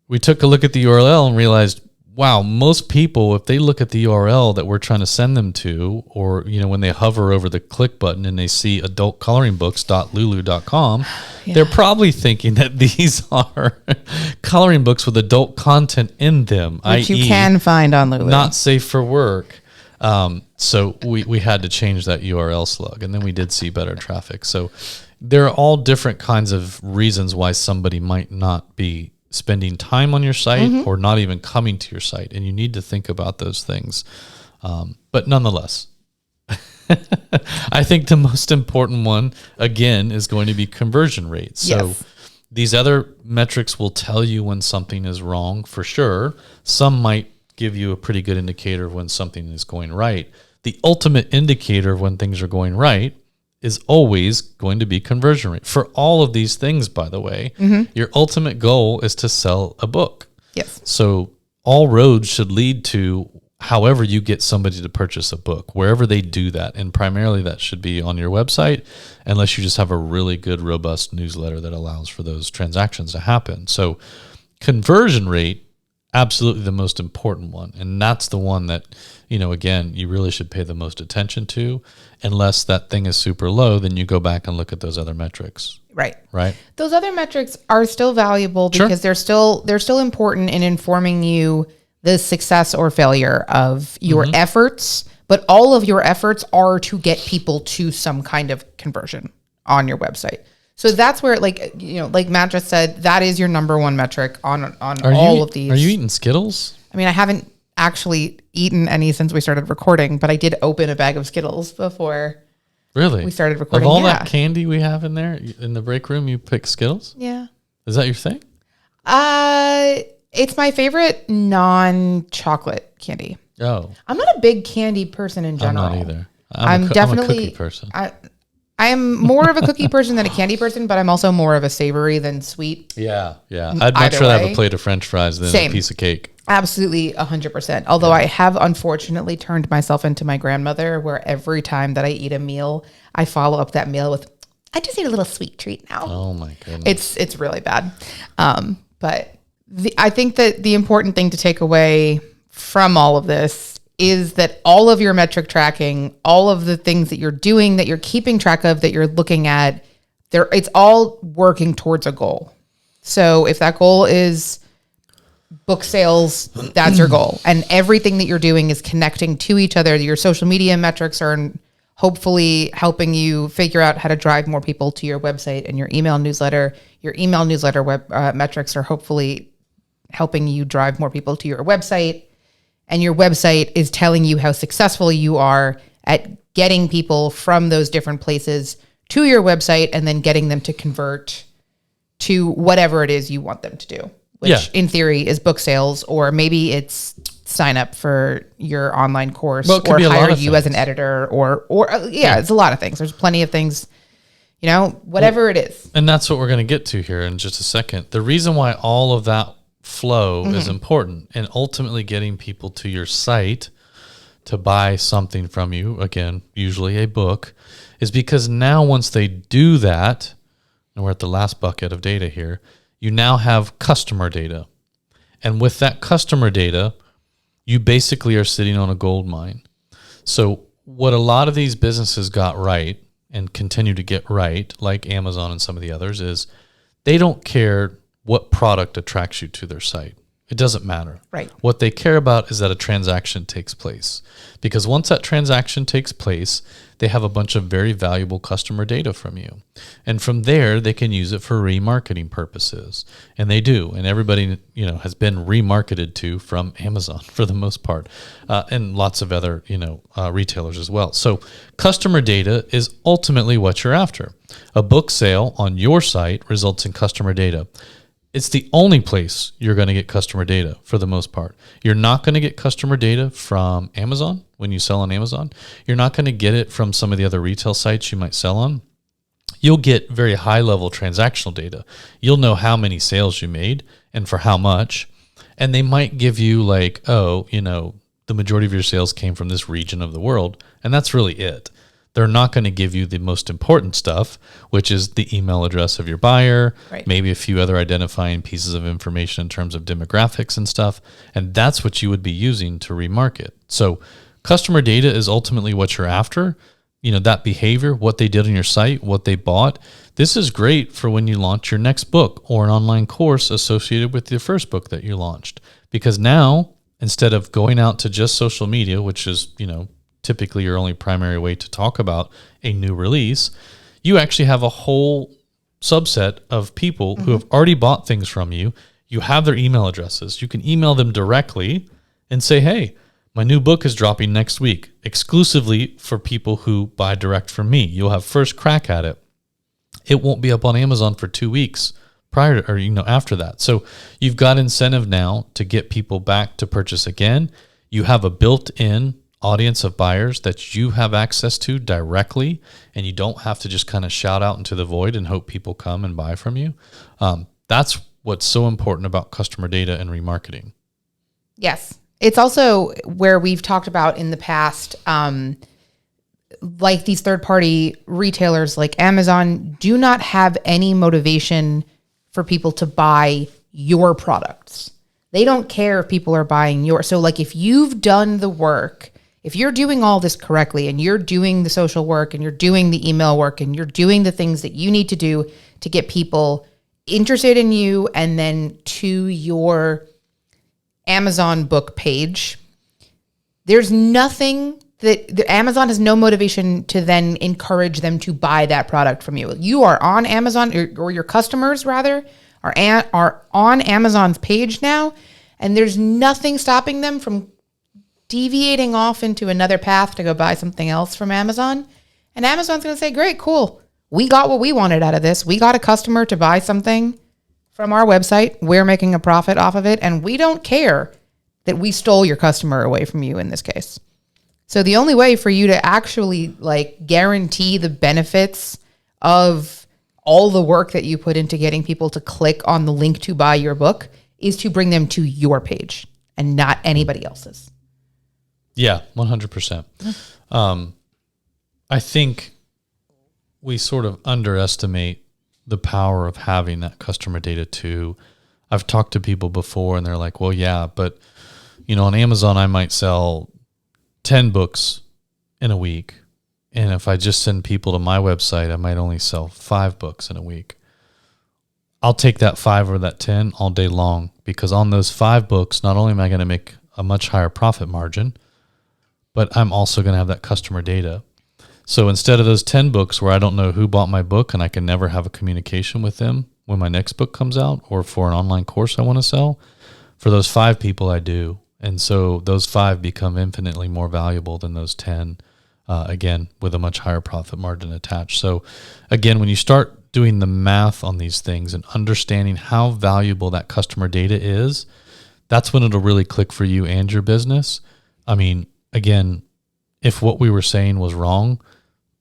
We took a look at the URL and realized, wow, most people, if they look at the URL that we're trying to send them to, or, when they hover over the click button and they see adultcoloringbooks.lulu.com, they're probably thinking that these are coloring books with adult content in them, which you can find on Lulu. Not safe for work. So we had to change that URL slug, and then we did see better traffic. So there are all different kinds of reasons why somebody might not be spending time on your site or not even coming to your site. And you need to think about those things. But nonetheless, I think the most important one, again, is going to be conversion rate. So these other metrics will tell you when something is wrong for sure. Some might give you a pretty good indicator of when something is going right. The ultimate indicator of when things are going right is always going to be conversion rate. For all of these things, by the way, your ultimate goal is to sell a book. Yes. So all roads should lead to however you get somebody to purchase a book, wherever they do that. And primarily that should be on your website, unless you just have a really good, robust newsletter that allows for those transactions to happen. So conversion rate, absolutely the most important one. And that's the one that, again, you really should pay the most attention to. Unless that thing is super low, then you go back and look at those other metrics. Right. Right. Those other metrics are still valuable because they're still important in informing you the success or failure of your efforts, but all of your efforts are to get people to some kind of conversion on your website. So that's where, like Matt just said, that is your number one metric on all of these. Are you eating Skittles? I haven't actually eaten any since we started recording, but I did open a bag of Skittles before we started recording. Of all that candy we have in there, in the break room, you pick Skittles? Yeah. Is that your thing? It's my favorite non-chocolate candy. Oh. I'm not a big candy person in general. I'm not either. I'm definitely a cookie person. I am more of a cookie person than a candy person, but I'm also more of a savory than sweet. Yeah. I'd much rather have a plate of French fries than a piece of cake. Absolutely, 100%. Although I have unfortunately turned myself into my grandmother, where every time that I eat a meal, I follow up that meal with, I just need a little sweet treat now. Oh my goodness. It's really bad. But I think that the important thing to take away from all of this is that all of your metric tracking, all of the things that you're doing, that you're keeping track of, that you're looking at, it's all working towards a goal. So if that goal is book sales, that's your goal. And everything that you're doing is connecting to each other. Your social media metrics are hopefully helping you figure out how to drive more people to your website and your email newsletter. Your email newsletter metrics are hopefully helping you drive more people to your website. And your website is telling you how successful you are at getting people from those different places to your website and then getting them to convert to whatever it is you want them to do, which in theory is book sales, or maybe it's sign up for your online course, or hire you as an editor, or it's a lot of things. There's plenty of things, whatever it is. And that's what we're going to get to here in just a second. The reason why all of that flow is important, and ultimately getting people to your site to buy something from you, again, usually a book, is because now once they do that, and we're at the last bucket of data here, you now have customer data. And with that customer data, you basically are sitting on a gold mine. So what a lot of these businesses got right and continue to get right, like Amazon and some of the others, is they don't care what product attracts you to their site. It doesn't matter. Right. What they care about is that a transaction takes place. Because once that transaction takes place, they have a bunch of very valuable customer data from you. And from there, they can use it for remarketing purposes. And they do. And everybody, has been remarketed to from Amazon for the most part, and lots of other, retailers as well. So customer data is ultimately what you're after. A book sale on your site results in customer data. It's the only place you're going to get customer data for the most part. You're not going to get customer data from Amazon when you sell on Amazon. You're not going to get it from some of the other retail sites you might sell on. You'll get very high level transactional data. You'll know how many sales you made and for how much. And they might give you the majority of your sales came from this region of the world. And that's really it. They're not going to give you the most important stuff, which is the email address of your buyer, right. Maybe a few other identifying pieces of information in terms of demographics and stuff. And that's what you would be using to remarket. So customer data is ultimately what you're after. That behavior, what they did on your site, what they bought. This is great for when you launch your next book or an online course associated with the first book that you launched. Because now, instead of going out to just social media, which is, typically your only primary way to talk about a new release, you actually have a whole subset of people who have already bought things from you. You have their email addresses. You can email them directly and say, hey, my new book is dropping next week exclusively for people who buy direct from me. You'll have first crack at it. It won't be up on Amazon for 2 weeks prior to, or after that. So you've got incentive now to get people back to purchase again. You have a built-in audience of buyers that you have access to directly, and you don't have to just kind of shout out into the void and hope people come and buy from you. That's what's so important about customer data and remarketing. Yes. It's also where we've talked about in the past, like these third-party retailers like Amazon do not have any motivation for people to buy your products. They don't care if people are buying yours. So like if you've done the work, if you're doing all this correctly and you're doing the social work and you're doing the email work and you're doing the things that you need to do to get people interested in you and then to your Amazon book page, there's nothing that Amazon has no motivation to then encourage them to buy that product from you. You are on Amazon, or your customers rather are on Amazon's page now, and there's nothing stopping them from deviating off into another path to go buy something else from Amazon. And Amazon's going to say, great, cool. We got what we wanted out of this. We got a customer to buy something from our website. We're making a profit off of it. And we don't care that we stole your customer away from you in this case. So the only way for you to actually guarantee the benefits of all the work that you put into getting people to click on the link to buy your book is to bring them to your page and not anybody else's. Yeah, 100%. I think we sort of underestimate the power of having that customer data too. I've talked to people before and they're like, well, yeah, but on Amazon, I might sell 10 books in a week. And if I just send people to my website, I might only sell 5 books in a week. I'll take that 5 or that 10 all day long, because on those 5 books, not only am I going to make a much higher profit margin, but I'm also going to have that customer data. So instead of those 10 books where I don't know who bought my book and I can never have a communication with them when my next book comes out, or for an online course I want to sell, for those 5 people I do. And so those 5 become infinitely more valuable than those 10, again, with a much higher profit margin attached. So again, when you start doing the math on these things and understanding how valuable that customer data is, that's when it'll really click for you and your business. I mean, again, if what we were saying was wrong,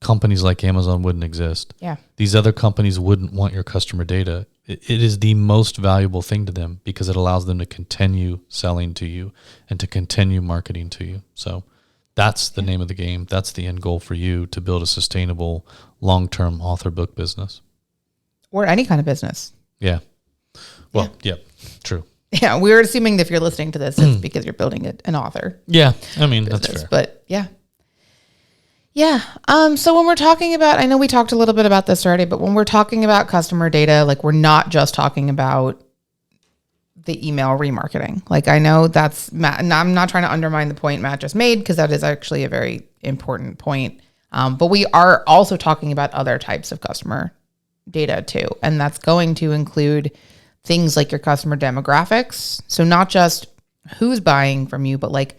companies like Amazon wouldn't exist. Yeah. These other companies wouldn't want your customer data. It is the most valuable thing to them because it allows them to continue selling to you and to continue marketing to you. So that's the name of the game. That's the end goal for you, to build a sustainable, long-term author book business. Or any kind of business. Yeah. Well, yeah, true. Yeah, we're assuming that if you're listening to this, it's because you're building an author. Yeah, I mean, business, that's fair. But yeah. Yeah. So when we're talking about, I know we talked a little bit about this already, but when we're talking about customer data, we're not just talking about the email remarketing. Like, I know that's Matt, and I'm not trying to undermine the point Matt just made, because that is actually a very important point. But we are also talking about other types of customer data too. And that's going to include things like your customer demographics. So not just who's buying from you, but like,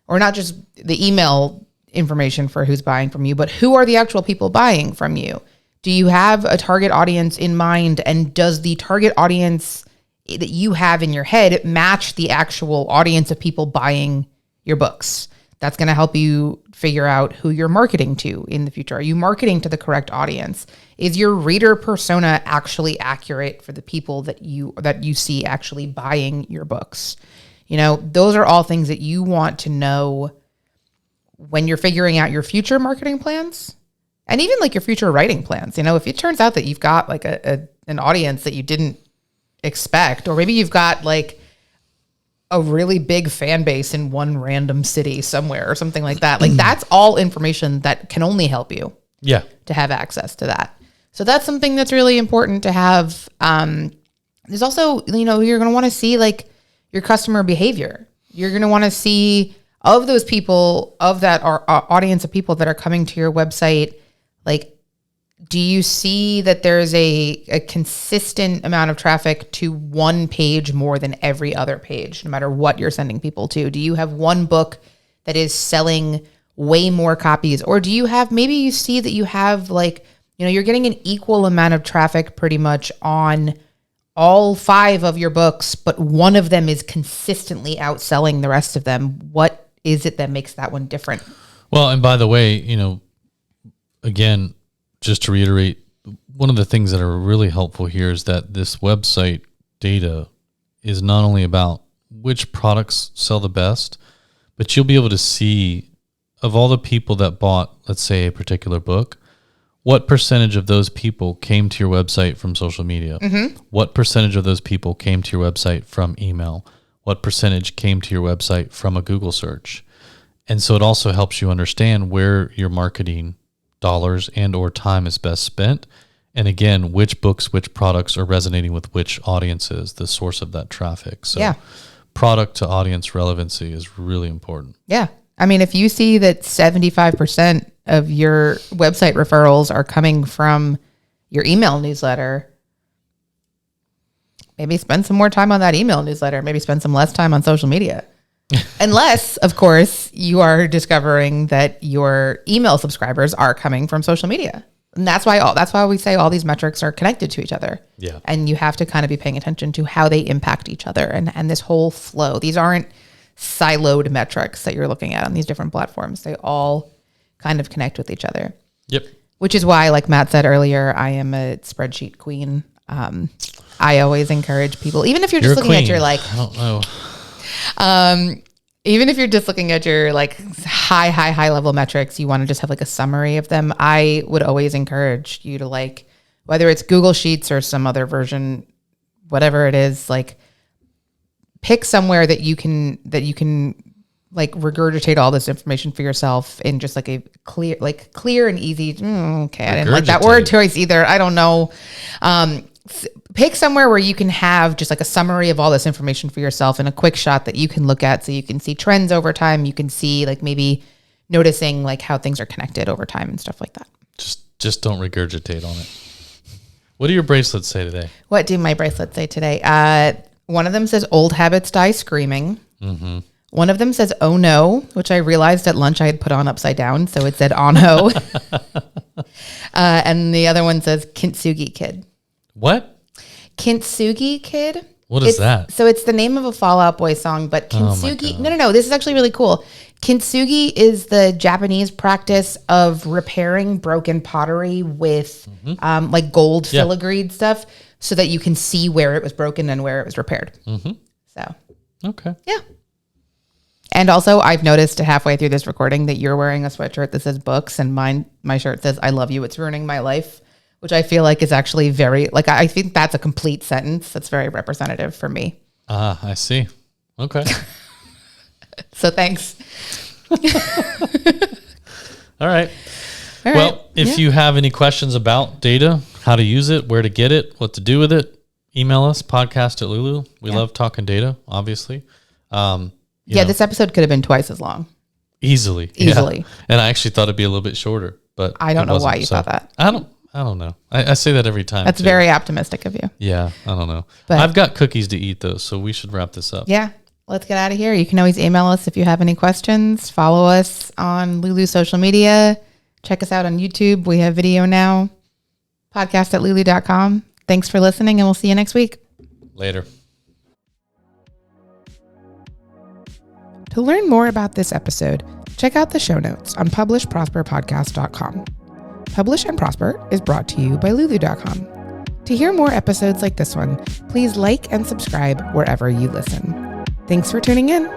or not just the email information for who's buying from you, but who are the actual people buying from you? Do you have a target audience in mind? And does the target audience that you have in your head match the actual audience of people buying your books? That's going to help you figure out who you're marketing to in the future. Are you marketing to the correct audience? Is your reader persona actually accurate for the people that you see actually buying your books? You know, those are all things that you want to know when you're figuring out your future marketing plans, and even like your future writing plans. You know, if it turns out that you've got like an audience that you didn't expect, or maybe you've got like a really big fan base in one random city somewhere or something like that. Like, that's all information that can only help you to have access to that. So that's something that's really important to have. There's also, you know, you're going to want to see like your customer behavior. You're going to want to see of those people, of that audience of people that are coming to your website, like, do you see that there's a consistent amount of traffic to one page more than every other page, no matter what you're sending people to? Do you have one book that is selling way more copies? Or do you have, maybe you see that you have like, you know, you're getting an equal amount of traffic pretty much on all 5 of your books, but one of them is consistently outselling the rest of them. What is it that makes that one different? Well, and by the way, you know, again, just to reiterate, one of the things that are really helpful here is that this website data is not only about which products sell the best, but you'll be able to see of all the people that bought, let's say, a particular book, what percentage of those people came to your website from social media? Mm-hmm. What percentage of those people came to your website from email? What percentage came to your website from a Google search? And so it also helps you understand where your marketing dollars and or time is best spent. And again, which books, which products are resonating with which audiences, the source of that traffic. So product to audience relevancy is really important. Yeah. I mean, if you see that 75% of your website referrals are coming from your email newsletter, maybe spend some more time on that email newsletter. Maybe spend some less time on social media. Unless, of course, you are discovering that your email subscribers are coming from social media. And that's why we say all these metrics are connected to each other. Yeah. And you have to kind of be paying attention to how they impact each other and this whole flow. These aren't siloed metrics that you're looking at on these different platforms. They all kind of connect with each other. Yep. Which is why, like Matt said earlier, I am a spreadsheet queen. I always encourage people, even if you're just looking at your like, I don't know. Even if you're just looking at your like high level metrics, you want to just have like a summary of them. I would always encourage you to, like, whether it's Google Sheets or some other version, whatever it is, like pick somewhere that you can like regurgitate all this information for yourself in just like a clear and easy. Okay. I didn't like that word choice either. I don't know. Pick somewhere where you can have just like a summary of all this information for yourself in a quick shot that you can look at, so you can see trends over time. You can see like maybe noticing like how things are connected over time and stuff like that. Just don't regurgitate on it. What do your bracelets say today? What do my bracelets say today? One of them says old habits die screaming. Mm-hmm. One of them says oh no, which I realized at lunch I had put on upside down, so it said oh no. And the other one says Kintsugi Kid. What? Kintsugi Kid. What is that? So it's the name of a Fall Out Boy song, but Kintsugi. No. This is actually really cool. Kintsugi is the Japanese practice of repairing broken pottery with like gold filigree stuff, so that you can see where it was broken and where it was repaired. Mm-hmm. So. Okay. Yeah. And also, I've noticed halfway through this recording that you're wearing a sweatshirt that says books, and my shirt says I love you, it's ruining my life. Which I feel like is actually very, like, I think that's a complete sentence that's very representative for me. I see. Okay. So thanks. All right. Well, if you have any questions about data, how to use it, where to get it, what to do with it, email us, podcast at Lulu. We love talking data, obviously. This episode could have been twice as long. Easily. Yeah. And I actually thought it'd be a little bit shorter, but I don't know why you thought that. I don't know. I say that every time. That's very optimistic of you. Yeah, I don't know. But I've got cookies to eat though, so we should wrap this up. Yeah. Let's get out of here. You can always email us if you have any questions. Follow us on Lulu social media. Check us out on YouTube. We have video now. Podcast at lulu.com. Thanks for listening, and we'll see you next week. Later. To learn more about this episode, check out the show notes on publishprosperpodcast.com. Publish and Prosper is brought to you by lulu.com. To hear more episodes like this one, please like and subscribe wherever you listen. Thanks for tuning in.